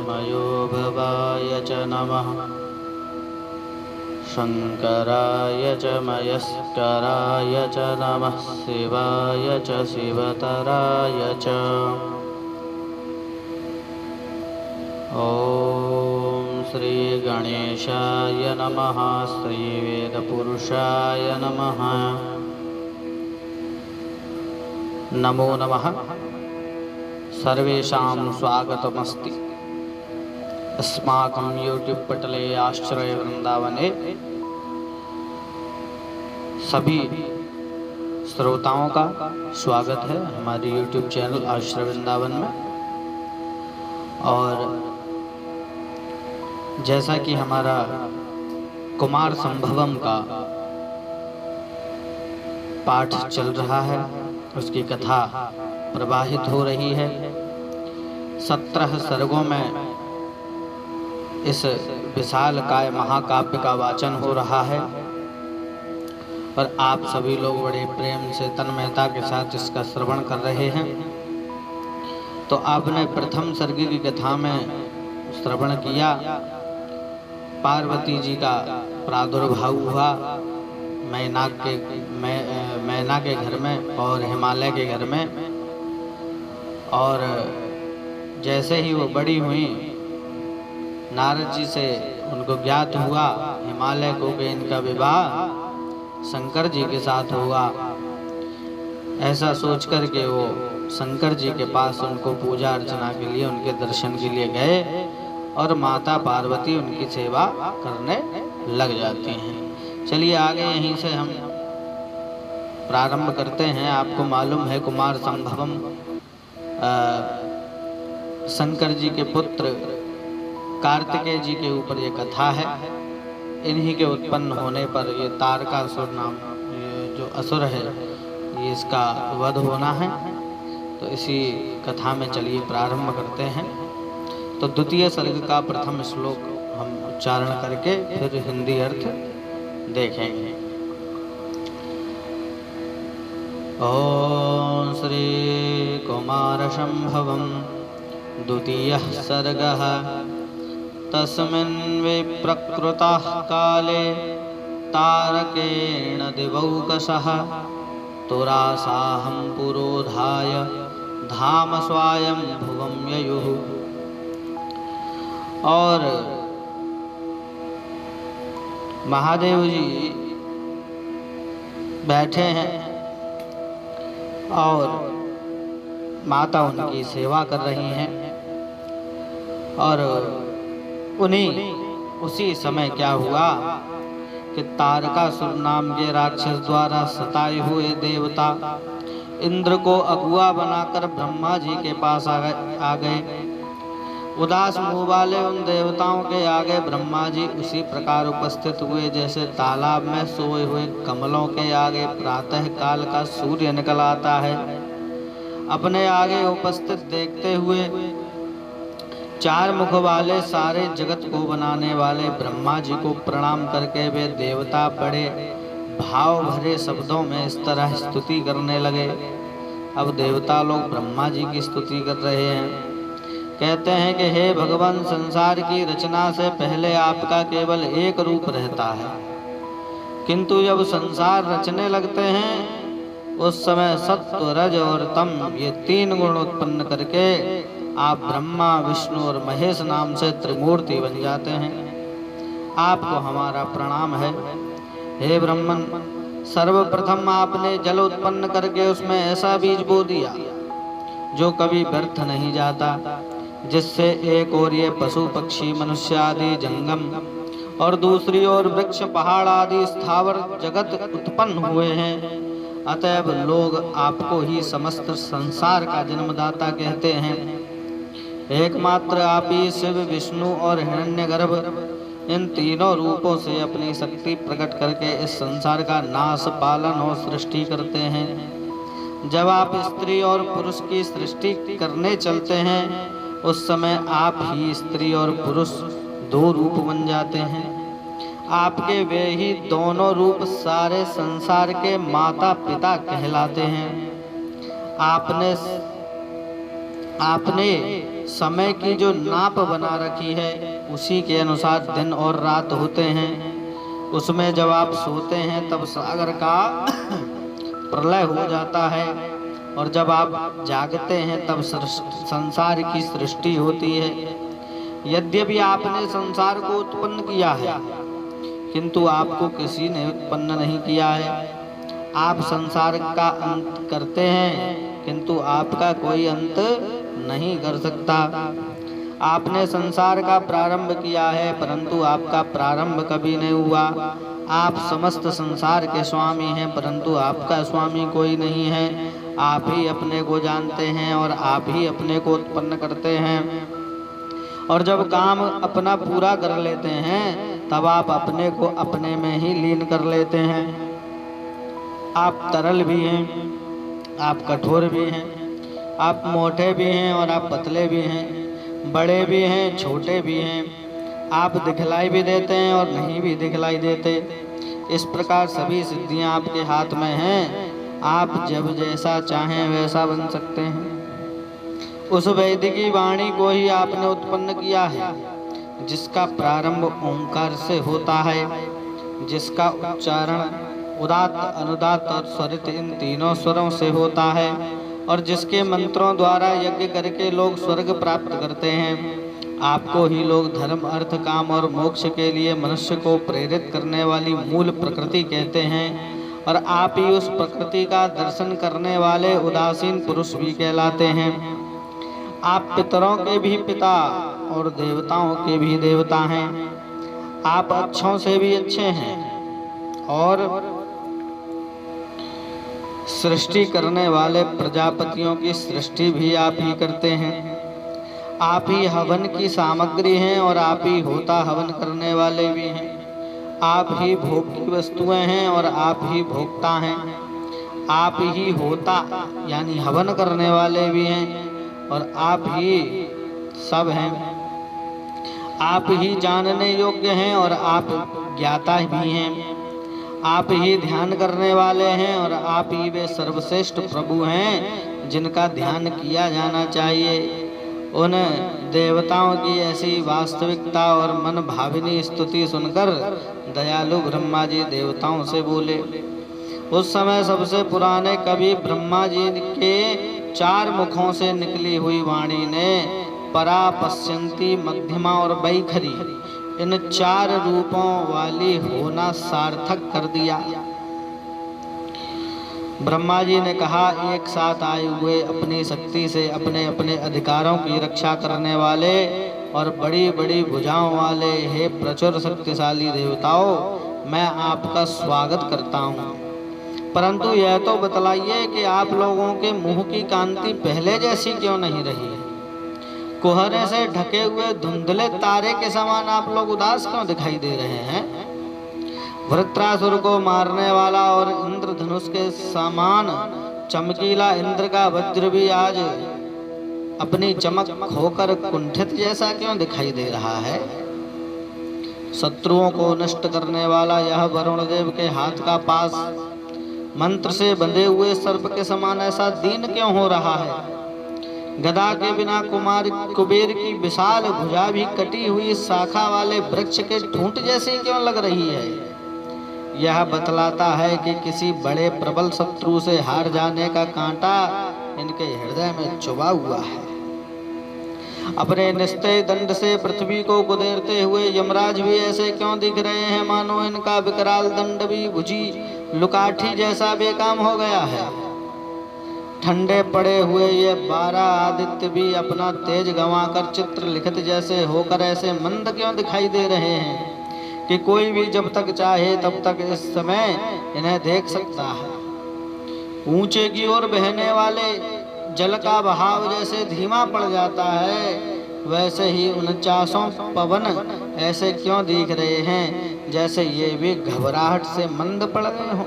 मयोभवाय च नमः। शंकराय च मयस्कराय च नमः। शिवाय च शिवतराय च। ओम श्री गणेशाय नमः। श्री वेदपुरुषाय नमः। नमो नमः। सर्वेषां स्वागतमस्ति अस्माकं यूट्यूब पटले आश्रय वृंदावने। सभी श्रोताओं का स्वागत है हमारे यूट्यूब चैनल आश्रय वृंदावन में। और जैसा कि हमारा कुमार संभवम का पाठ चल रहा है, उसकी कथा प्रवाहित हो रही है। 17 सर्गों में इस विशाल काय महाकाव्य का वाचन हो रहा है और आप सभी लोग बड़े प्रेम से तन्मयता के साथ इसका श्रवण कर रहे हैं। तो आपने प्रथम सर्ग की कथा में श्रवण किया। पार्वती जी का प्रादुर्भाव हुआ मैना के घर में और हिमालय के घर में। और जैसे ही वो बड़ी हुई, नारद जी से उनको ज्ञात हुआ हिमालय को कि इनका विवाह शंकर जी के साथ होगा। ऐसा सोचकर के वो शंकर जी के पास उनको पूजा अर्चना के लिए, उनके दर्शन के लिए गए और माता पार्वती उनकी सेवा करने लग जाती हैं। चलिए आगे यहीं से हम प्रारंभ करते हैं। आपको मालूम है कुमार संभवम शंकर जी के पुत्र कार्तिकेय जी के ऊपर ये कथा है। इन्हीं के उत्पन्न होने पर ये तारकासुर नाम जो असुर है, ये इसका वध होना है। तो इसी कथा में चलिए प्रारंभ करते हैं। तो द्वितीय सर्ग का प्रथम श्लोक हम उच्चारण करके फिर हिंदी अर्थ देखेंगे। ओम श्री कुमार संभवम द्वितीयः सर्गः। तस्मिन् विप्रकृतः काले तारकेण दिवौकसः तुरासाहं पुरोधाय धाम स्वायं भुवं ययुः। और महादेव जी बैठे हैं और माता उनकी सेवा कर रही हैं। और उसी समय क्या हुआ कि तारकासुर नाम के राक्षस द्वारा सताए हुए देवता इंद्र को अगुआ बनाकर ब्रह्मा जी के पास आ गए। उदास मुंह वाले उन देवताओं के आगे ब्रह्मा जी उसी प्रकार उपस्थित हुए जैसे तालाब में सोए हुए कमलों के आगे प्रातः काल का सूर्य निकल आता है। अपने आगे उपस्थित देखते हुए 4 मुख वाले सारे जगत को बनाने वाले ब्रह्मा जी को प्रणाम करके वे देवता बड़े भाव भरे शब्दों में इस तरह स्तुति करने लगे। अब देवता लोग ब्रह्मा जी की स्तुति कर रहे हैं। कहते हैं कि हे भगवान, संसार की रचना से पहले आपका केवल एक रूप रहता है, किंतु जब संसार रचने लगते हैं उस समय सत्व, रज और तम ये 3 गुण उत्पन्न करके आप ब्रह्मा, विष्णु और महेश नाम से त्रिमूर्ति बन जाते हैं। आपको हमारा प्रणाम है। हे ब्रह्मन, सर्वप्रथम आपने जल उत्पन्न करके उसमें ऐसा बीज बो दिया जो कभी व्यर्थ नहीं जाता, जिससे एक ओर ये पशु पक्षी मनुष्य आदि जंगम और दूसरी ओर वृक्ष पहाड़ आदि स्थावर जगत उत्पन्न हुए हैं। अतएव लोग आपको ही समस्त संसार का जन्मदाता कहते हैं। एकमात्र आप ही शिव, विष्णु और हिरण्यगर्भ इन तीनों रूपों से अपनी शक्ति प्रकट करके इस संसार का नाश, पालन और सृष्टि करते हैं। जब आप स्त्री और पुरुष की सृष्टि करने चलते हैं उस समय आप ही स्त्री और पुरुष 2 रूप बन जाते हैं। आपके वे ही दोनों रूप सारे संसार के माता पिता कहलाते हैं। आपने समय की जो नाप बना रखी है उसी के अनुसार दिन और रात होते हैं। उसमें जब आप सोते हैं तब सागर का प्रलय हो जाता है, और जब आप जागते हैं तब संसार की सृष्टि होती है। यद्यपि आपने संसार को उत्पन्न किया है, किंतु आपको किसी ने उत्पन्न नहीं किया है। आप संसार का अंत करते हैं, किंतु आपका कोई अंत नहीं कर सकता। आपने संसार का प्रारंभ किया है, परंतु आपका प्रारंभ कभी नहीं हुआ। आप समस्त संसार के स्वामी हैं, परंतु आपका स्वामी कोई नहीं है। आप ही अपने को जानते हैं और आप ही अपने को उत्पन्न करते हैं। और जब काम अपना पूरा कर लेते हैं तब आप अपने को अपने में ही लीन कर लेते हैं। आप तरल भी हैं, आप कठोर भी हैं, आप मोटे भी हैं और आप पतले भी हैं, बड़े भी हैं, छोटे भी हैं। आप दिखलाई भी देते हैं और नहीं भी दिखलाई देते। इस प्रकार सभी सिद्धियां आपके हाथ में हैं। आप जब जैसा चाहें वैसा बन सकते हैं। उस वैदिकी वाणी को ही आपने उत्पन्न किया है, जिसका प्रारंभ ओंकार से होता है, जिसका उच्चारण उदात्त, अनुदात्त और स्वरित इन तीनों स्वरों से होता है, और जिसके मंत्रों द्वारा यज्ञ करके लोग स्वर्ग प्राप्त करते हैं। आपको ही लोग धर्म, अर्थ, काम और मोक्ष के लिए मनुष्य को प्रेरित करने वाली मूल प्रकृति कहते हैं, और आप ही उस प्रकृति का दर्शन करने वाले उदासीन पुरुष भी कहलाते हैं। आप पितरों के भी पिता और देवताओं के भी देवता हैं। आप अच्छों से भी अच्छे हैं, और सृष्टि करने वाले प्रजापतियों की सृष्टि भी आप ही करते हैं। आप ही हवन की सामग्री हैं और आप ही होता हवन करने वाले भी हैं। आप ही भोग की वस्तुएं हैं और आप ही भोक्ता हैं। आप ही होता यानी हवन करने वाले भी हैं और आप ही सब हैं। आप ही जानने योग्य हैं और आप ज्ञाता भी हैं। आप ही ध्यान करने वाले हैं और आप ही वे सर्वश्रेष्ठ प्रभु हैं जिनका ध्यान किया जाना चाहिए। उन देवताओं की ऐसी वास्तविकता और मन भाविनी स्तुति सुनकर दयालु ब्रह्मा जी देवताओं से बोले। उस समय सबसे पुराने कवि ब्रह्मा जी के 4 मुखों से निकली हुई वाणी ने परा, पश्यंती, मध्यमा और बैखरी इन 4 रूपों वाली होना सार्थक कर दिया। ब्रह्मा जी ने कहा, एक साथ आए हुए अपनी शक्ति से अपने अपने अधिकारों की रक्षा करने वाले और बड़ी बड़ी भुजाओं वाले हे प्रचुर शक्तिशाली देवताओं, मैं आपका स्वागत करता हूँ। परंतु यह तो बतलाइए कि आप लोगों के मुंह की कांति पहले जैसी क्यों नहीं रही है? कोहरे से ढके हुए धुंधले तारे के समान आप लोग उदास क्यों दिखाई दे रहे हैं? वृत्रासुर को मारने वाला और इंद्रधनुष के समान चमकीला इंद्र का वज्र भी आज अपनी चमक खोकर कुंठित जैसा क्यों दिखाई दे रहा है? शत्रुओं को नष्ट करने वाला यह वरुण देव के हाथ का पास मंत्र से बंधे हुए सर्प के समान ऐसा दीन क्यों हो रहा है? गदा के बिना कुबेर की विशाल भुजा भी कटी हुई शाखा वाले वृक्ष के ठूंठ जैसी क्यों लग रही है? यह बतलाता है कि किसी बड़े प्रबल शत्रु से हार जाने का कांटा इनके हृदय में चुभा हुआ है। अपने निस्तेय दंड से पृथ्वी को गुदेरते हुए यमराज भी ऐसे क्यों दिख रहे हैं मानो इनका विकराल दंड भी भुजी लुकाठी जैसा बेकाम हो गया है। ठंडे पड़े हुए ये 12 आदित्य भी अपना तेज गंवाकर चित्र लिखित जैसे होकर ऐसे मंद क्यों दिखाई दे रहे हैं कि कोई भी जब तक चाहे तब तक इस समय इन्हें देख सकता है। ऊंचे की ओर बहने वाले जल का बहाव जैसे धीमा पड़ जाता है, वैसे ही 49 पवन ऐसे क्यों दिख रहे हैं जैसे ये भी घबराहट से मंद पड़ रहे हों।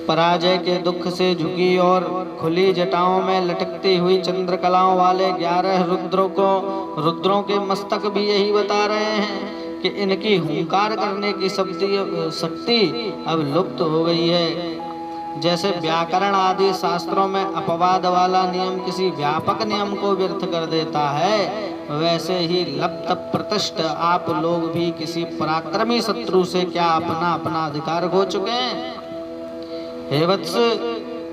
पराजय के दुख से झुकी और खुली जटाओं में लटकती हुई चंद्रकलाओं वाले 11 रुद्रों के मस्तक भी यही बता रहे हैं कि इनकी हुंकार करने की शक्ति अब लुप्त हो गई है। जैसे व्याकरण आदि शास्त्रों में अपवाद वाला नियम किसी व्यापक नियम को व्यर्थ कर देता है, वैसे ही लप्त प्रतिष्ठ आप लोग भी किसी पराक्रमी शत्रु से क्या अपना अपना अधिकार खो चुके हैं। हे वत्स,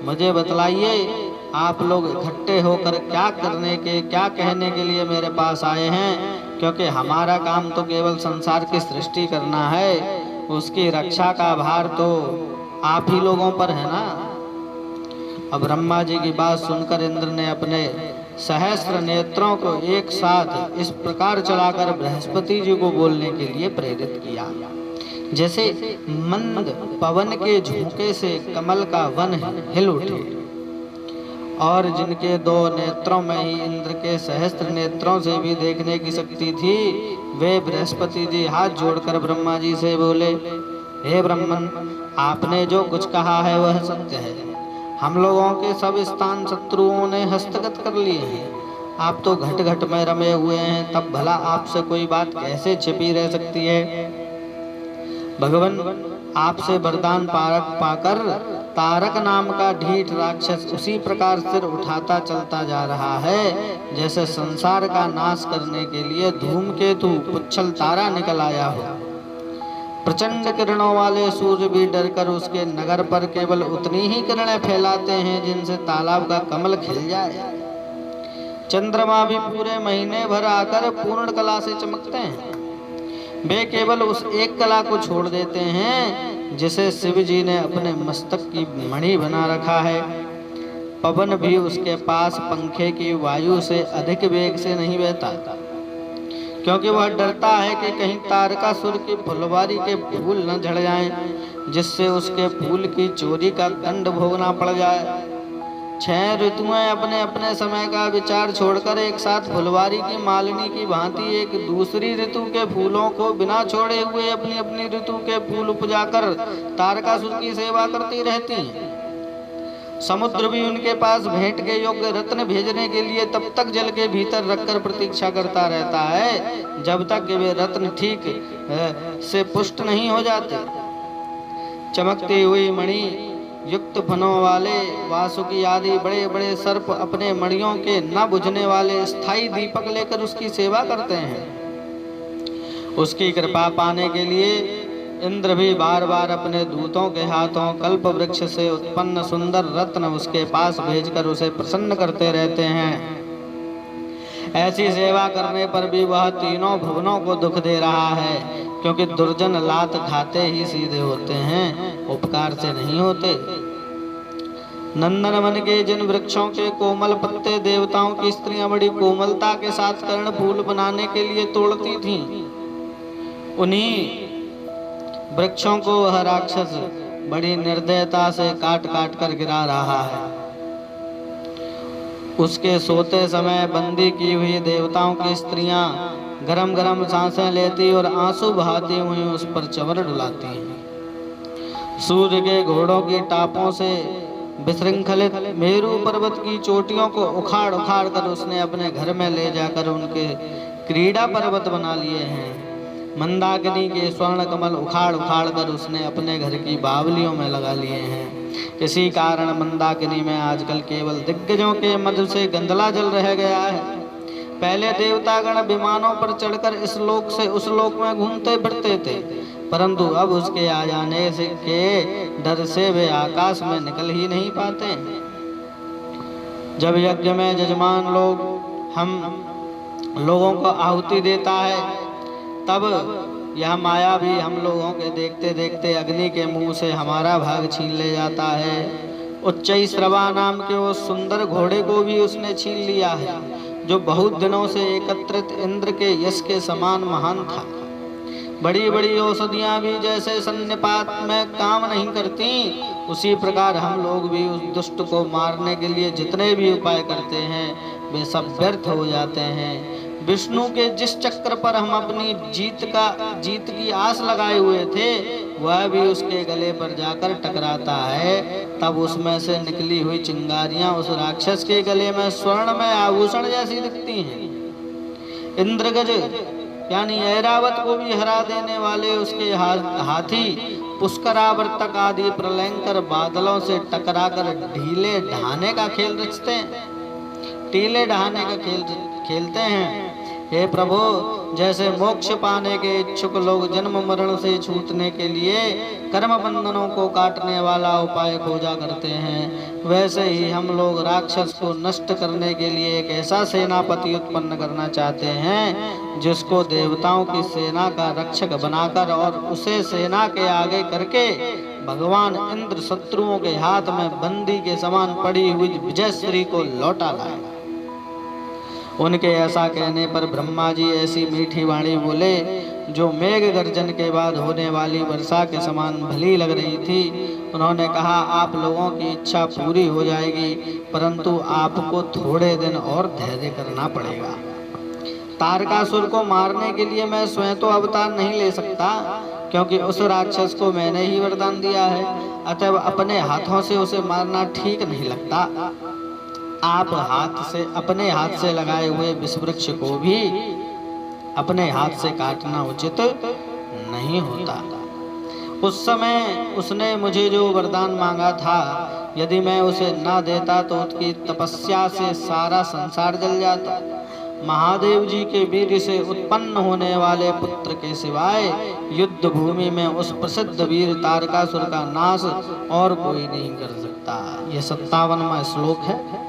मुझे बतलाइए, आप लोग इकट्ठे होकर क्या करने के, क्या कहने के लिए मेरे पास आए हैं? क्योंकि हमारा काम तो केवल संसार की सृष्टि करना है, उसकी रक्षा का भार तो आप ही लोगों पर है ना। अब ब्रह्मा जी की बात सुनकर इंद्र ने अपने सहस्त्र नेत्रों को एक साथ इस प्रकार चलाकर बृहस्पति जी को बोलने के लिए प्रेरित किया, जैसे मंद पवन के झोंके से कमल का वन हिल उठे। और जिनके 2 नेत्रों में ही इंद्र के सहस्त्र नेत्रों से भी देखने की शक्ति थी, वे बृहस्पति जी हाथ जोड़कर ब्रह्मा जी से बोले, हे ब्रह्मन, आपने जो कुछ कहा है वह सत्य है। हम लोगों के सब स्थान शत्रुओं ने हस्तगत कर लिए हैं। आप तो घट घट में रमे हुए हैं, तब भला आपसे कोई बात कैसे छिपी रह सकती है। भगवान, आपसे वरदान पाकर तारक नाम का ढीठ राक्षस उसी प्रकार सिर उठाता चलता जा रहा है, जैसे संसार का नाश करने के लिए धूमकेतु पुच्छल तारा निकल आया हो। प्रचंड किरणों वाले सूर्य भी डरकर उसके नगर पर केवल उतनी ही किरणें फैलाते हैं जिनसे तालाब का कमल खिल जाए। चंद्रमा भी पूरे महीने भर आकर पूर्ण कला से चमकते हैं, वे केवल उस एक कला को छोड़ देते हैं जिसे शिव जी ने अपने मस्तक की मणि बना रखा है। पवन भी उसके पास पंखे की वायु से अधिक वेग से नहीं बहता, क्योंकि वह डरता है कि कहीं तारकासुर की फुलवारी के फूल न झड़ जाएं, जिससे उसके फूल की चोरी का दंड भोगना पड़ जाए। 6 ऋतुएं अपने अपने समय का विचार छोड़कर एक साथ फुलवारी की मालिनी की भांति एक दूसरी ऋतु के फूलों को बिना छोड़े हुए अपनी अपनी ऋतु के फूल उपजाकर तारकासुर की सेवा करती रहती हैं। समुद्र भी उनके पास भेंट के योग्य रत्न भेजने के लिए तब तक जल के भीतर रखकर प्रतीक्षा करता रहता है जब तक कि वे रत्न ठीक से पुष्ट नहीं हो जाते। चमकती हुई मणि युक्त फनों वाले वासुकी आदि बड़े बड़े सर्प अपने मणियों के न बुझने वाले स्थायी दीपक लेकर उसकी सेवा करते हैं। उसकी कृपा पाने के लिए इंद्र भी बार बार अपने दूतों के हाथों कल्प वृक्ष से उत्पन्न सुंदर रत्न उसके पास भेजकर उसे प्रसन्न करते रहते हैं। ऐसी सेवा करने पर भी वह तीनों भुवनों को दुख दे रहा है, क्योंकि दुर्जन लात खाते ही सीधे होते हैं, उपकार से नहीं होते। नंदन वन के जिन वृक्षों के कोमल पत्ते देवताओं की स्त्रियां बड़ी कोमलता के साथ कर्ण फूल बनाने के लिए तोड़ती थीं, उन्हीं वृक्षों को वह राक्षस बड़ी निर्दयता से काट काट कर गिरा रहा है। उसके सोते समय बंदी की हुई देवताओं की स्त्रियां गरम गरम सांसें लेती और आंसू बहाती हुई उस पर चंवर डुलाती हैं। सूर्य के घोड़ों की टापों से विशृंखलित मेरू पर्वत की चोटियों को उखाड़ उखाड़ कर उसने अपने घर में ले जाकर उनके क्रीड़ा पर्वत बना लिए हैं। मंदाकिनी के स्वर्ण कमल उखाड़ उखाड़ कर उसने अपने घर की बावलियों में लगा लिए हैं। इसी कारण मंदाकिनी में आजकल केवल दिग्गजों के मधु से गंदला जल रह गया है। पहले देवतागण विमानों पर चढ़कर इस लोक से उस लोक में घूमते फिरते थे, परंतु अब उसके आ जाने से के डर से वे आकाश में निकल ही नहीं पाते। जब यज्ञ में जजमान लोग हम लोगों को आहुति देता है, तब यह माया भी हम लोगों के देखते देखते अग्नि के मुंह से हमारा भाग छीन ले जाता है। उच्चई श्रवा नाम के उस सुंदर घोड़े को भी उसने छीन लिया है, जो बहुत दिनों से एकत्रित इंद्र के यश के समान महान था। बड़ी बड़ी औषधियां भी जैसे सन्निपात में काम नहीं करती, उसी प्रकार हम लोग भी उस दुष्ट को मारने के लिए जितने भी उपाय करते हैं वे सब व्यर्थ हो जाते हैं। विष्णु के जिस चक्र पर हम अपनी जीत की आस लगाए हुए थे, वह भी उसके गले पर जाकर टकराता है। तब उसमें से निकली हुई चिंगारियां उस राक्षस के गले में स्वर्ण में आभूषण जैसी दिखती हैं। इंद्रगज यानी ऐरावत को भी हरा देने वाले उसके हाथी पुष्करावर्तक आदि प्रलयंकर बादलों से टकराकर ढीले ढहाने का खेल रचते हैं, टीले ढहाने का खेल खेलते हैं। हे प्रभु, जैसे मोक्ष पाने के इच्छुक लोग जन्म मरण से छूटने के लिए कर्म बंधनों को काटने वाला उपाय खोजा करते हैं, वैसे ही हम लोग राक्षस को नष्ट करने के लिए एक ऐसा सेनापति उत्पन्न करना चाहते हैं जिसको देवताओं की सेना का रक्षक बनाकर और उसे सेना के आगे करके भगवान इंद्र शत्रुओं के हाथ में बंदी के समान पड़ी हुई विजयश्री को लौटा लाए। उनके ऐसा कहने पर ब्रह्मा जी ऐसी मीठी वाणी बोले जो मेघ गर्जन के बाद होने वाली वर्षा के समान भली लग रही थी। उन्होंने कहा, आप लोगों की इच्छा पूरी हो जाएगी, परंतु आपको थोड़े दिन और धैर्य करना पड़ेगा। तारकासुर को मारने के लिए मैं स्वयं तो अवतार नहीं ले सकता, क्योंकि उस राक्षस को मैंने ही वरदान दिया है, अतः अपने हाथों से उसे मारना ठीक नहीं लगता। आप अपने हाथ से लगाए हुए विष वृक्ष को भी अपने हाथ से काटना उचित नहीं होता। उस समय उसने मुझे जो वरदान मांगा था, यदि मैं उसे न देता तो उसकी तपस्या से सारा संसार जल जाता। महादेव जी के वीर से उत्पन्न होने वाले पुत्र के सिवाय युद्ध भूमि में उस प्रसिद्ध वीर तारकासुर का नाश और कोई नहीं कर सकता। यह 57वां श्लोक है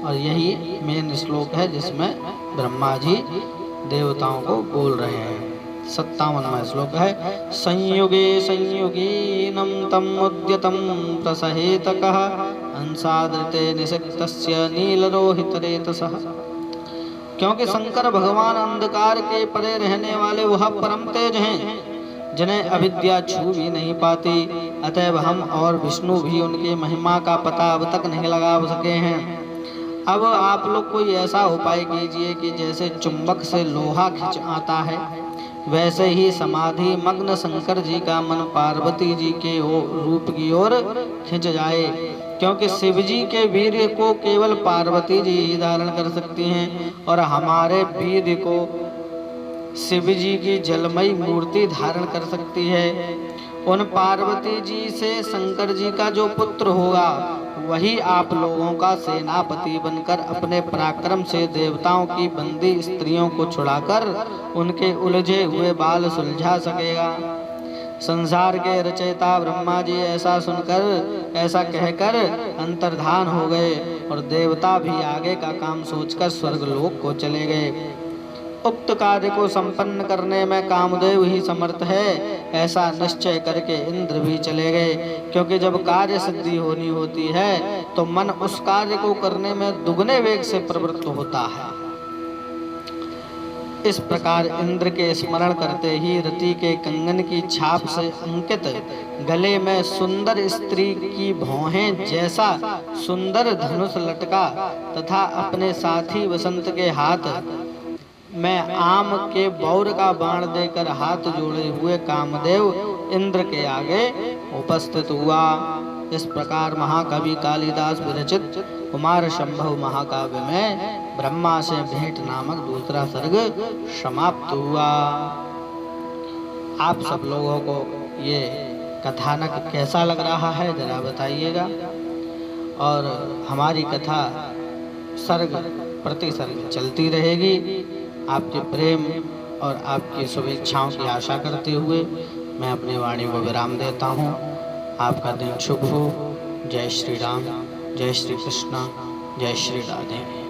और यही मेन श्लोक है जिसमें ब्रह्मा जी देवताओं को बोल रहे हैं। 57वां श्लोक है, संयुगे संयुगीनं तम उद्यतं प्रसहेतकः अंसादृते निषक्तस्य नीलरोहितरेतसः। क्योंकि शंकर भगवान अंधकार के परे रहने वाले वह परम तेज हैं जिन्हें अविद्या छू भी नहीं पाती, अतएव हम और विष्णु भी उनकी महिमा का पता अब तक नहीं लगा सके हैं। अब आप लोग कोई ऐसा उपाय कीजिए कि जैसे चुंबक से लोहा खिंच आता है, वैसे ही समाधि मग्न शंकर जी का मन पार्वती जी के रूप की ओर खिंच जाए, क्योंकि शिव जी के वीर्य को केवल पार्वती जी ही धारण कर सकती हैं और हमारे वीर्य को शिव जी की जलमयी मूर्ति धारण कर सकती है। उन पार्वती जी से शंकर जी का जो पुत्र होगा वही आप लोगों का सेनापति बनकर अपने पराक्रम से देवताओं की बंदी स्त्रियों को छुड़ाकर उनके उलझे हुए बाल सुलझा सकेगा। संसार के रचयिता ब्रह्मा जी ऐसा सुनकर, ऐसा कहकर अंतर्धान हो गए और देवता भी आगे का काम सोचकर स्वर्गलोक को चले गए। उक्त कार्य को संपन्न करने में कामदेव ही समर्थ है, ऐसा निश्चय करके इंद्र भी चले गए, क्योंकि जब कार्य सिद्धि होनी होती है तो मन उस कार्य को करने में दुगने वेग से प्रवृत्त होता है। इस प्रकार इंद्र के स्मरण करते ही रति के कंगन की छाप से अंकित गले में सुंदर स्त्री की भौहें जैसा सुंदर धनुष लटका तथा अपने साथी वसंत के हाथ में आम के बौर का बाण देकर हाथ जोड़े हुए कामदेव इंद्र के आगे उपस्थित हुआ। इस प्रकार महाकवि कालिदास विरचित कुमार संभव महाकाव्य में ब्रह्मा से भेंट नामक दूसरा सर्ग समाप्त हुआ। आप सब लोगों को ये कथानक कैसा लग रहा है जरा बताइएगा, और हमारी कथा सर्ग प्रति सर्ग चलती रहेगी। आपके प्रेम और आपकी शुभेच्छाओं की आशा करते हुए मैं अपनी वाणी को विराम देता हूँ। आपका दिन शुभ हो। जय श्री राम, जय श्री कृष्ण, जय श्री राधे।